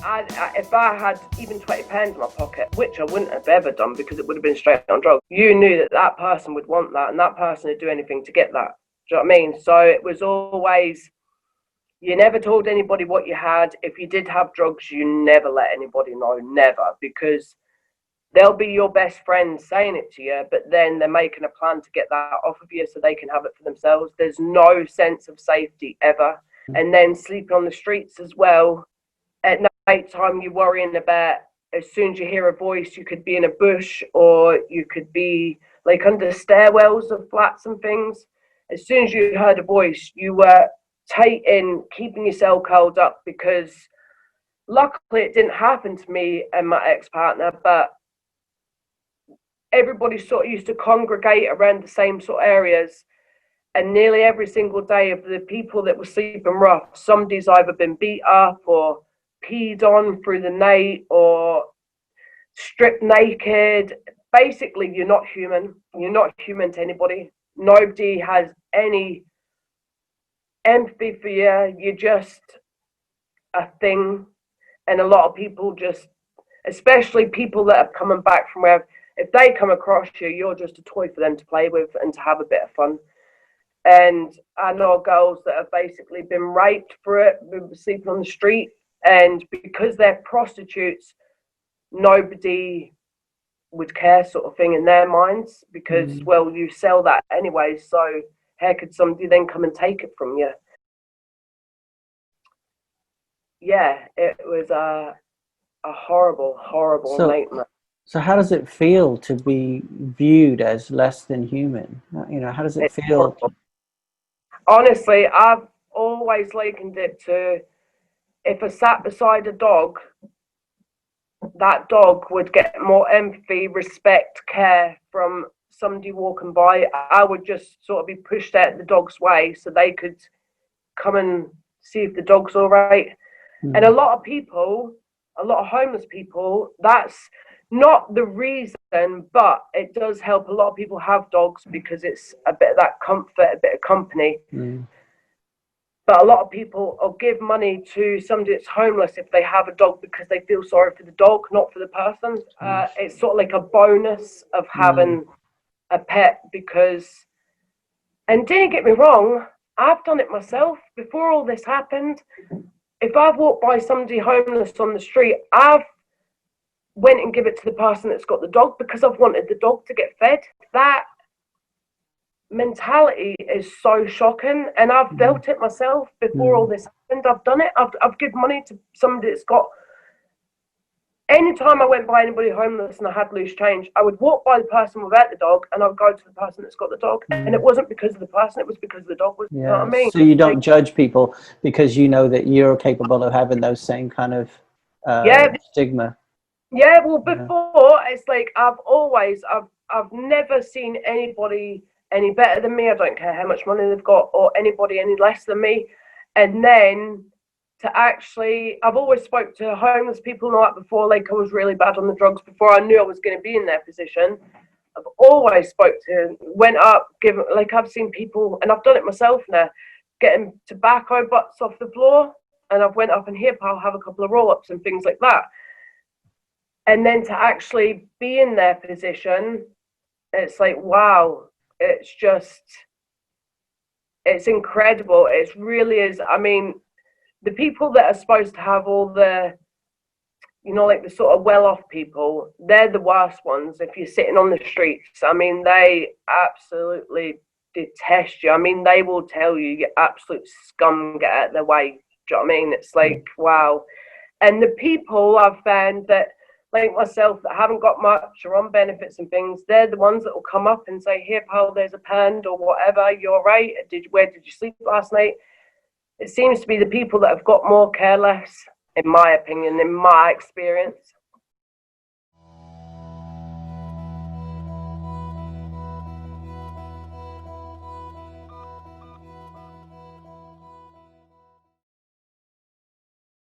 If I had even £20 in my pocket, which I wouldn't have ever done because it would have been straight on drugs, you knew that that person would want that and that person would do anything to get that. Do you know what I mean? So it was always, you never told anybody what you had. If you did have drugs, you never let anybody know, never, because they'll be your best friend saying it to you, but then they're making a plan to get that off of you so they can have it for themselves. There's no sense of safety ever. And then sleeping on the streets as well. At night time, you're worrying about, as soon as you hear a voice, you could be in a bush or you could be like under stairwells of flats and things. As soon as you heard a voice, you were keeping yourself curled up, because luckily it didn't happen to me and my ex-partner, but everybody sort of used to congregate around the same sort of areas, and nearly every single day of the people that were sleeping rough, somebody's either been beat up or peed on through the night or stripped naked. Basically, you're not human. You're not human to anybody. Nobody has any empathy for you. You're just a thing. And a lot of people just, especially people that are coming back from where, if they come across you, you're just a toy for them to play with and to have a bit of fun. And I know girls that have basically been raped for it, been sleeping on the street, and because they're prostitutes, nobody would care, sort of thing, in their minds, because well, you sell that anyway, so how could somebody then come and take it from you? Yeah, it was a horrible nightmare. So how does it feel to be viewed as less than human? You know, how does it It's feel? horrible. Honestly, I've always likened it to, if I sat beside a dog, that dog would get more empathy, respect, care from somebody walking by. I would just sort of be pushed out the dog's way so they could come and see if the dog's all right. And a lot of people, a lot of homeless people, that's not the reason, but it does help. A lot of people have dogs because it's a bit of that comfort, a bit of company. But a lot of people will give money to somebody that's homeless if they have a dog because they feel sorry for the dog, not for the person. It's sort of like a bonus of having a pet, because, and don't get me wrong, I've done it myself. Before all this happened, if I've walked by somebody homeless on the street, I've went and give it to the person that's got the dog because I've wanted the dog to get fed. That mentality is so shocking, and I've felt it myself before all this happened. I've done it. I've given money to somebody that's got. Anytime I went by anybody homeless and I had loose change, I would walk by the person without the dog and I would go to the person that's got the dog. And it wasn't because of the person, it was because the dog was, you know what I mean? So you don't judge people because you know that you're capable of having those same kind of stigma. Yeah, well, before, it's like I've never seen anybody any better than me. I don't care how much money they've got, or anybody any less than me. And then to actually, I've always spoke to homeless people like before, like I was really bad on the drugs before I knew I was going to be in their position. I've always spoke to, went up, given, like I've seen people, and I've done it myself now, getting tobacco butts off the floor, and I've went up and here, I'll have a couple of roll-ups and things like that. And then to actually be in their position, it's like, wow, it's just, it's incredible. It really is. I mean, the people that are supposed to have all the, you know, like the sort of well-off people, they're the worst ones. If you're sitting on the streets, I mean, they absolutely detest you. I mean, they will tell you, you absolute scum, get out of their way. Do you know what I mean? It's like, wow. And the people I've found that, like myself, that haven't got much or on benefits and things, they're the ones that will come up and say, here, pal, there's a pound or whatever, you're right. Where did you sleep last night? It seems to be the people that have got more careless, in my opinion, in my experience.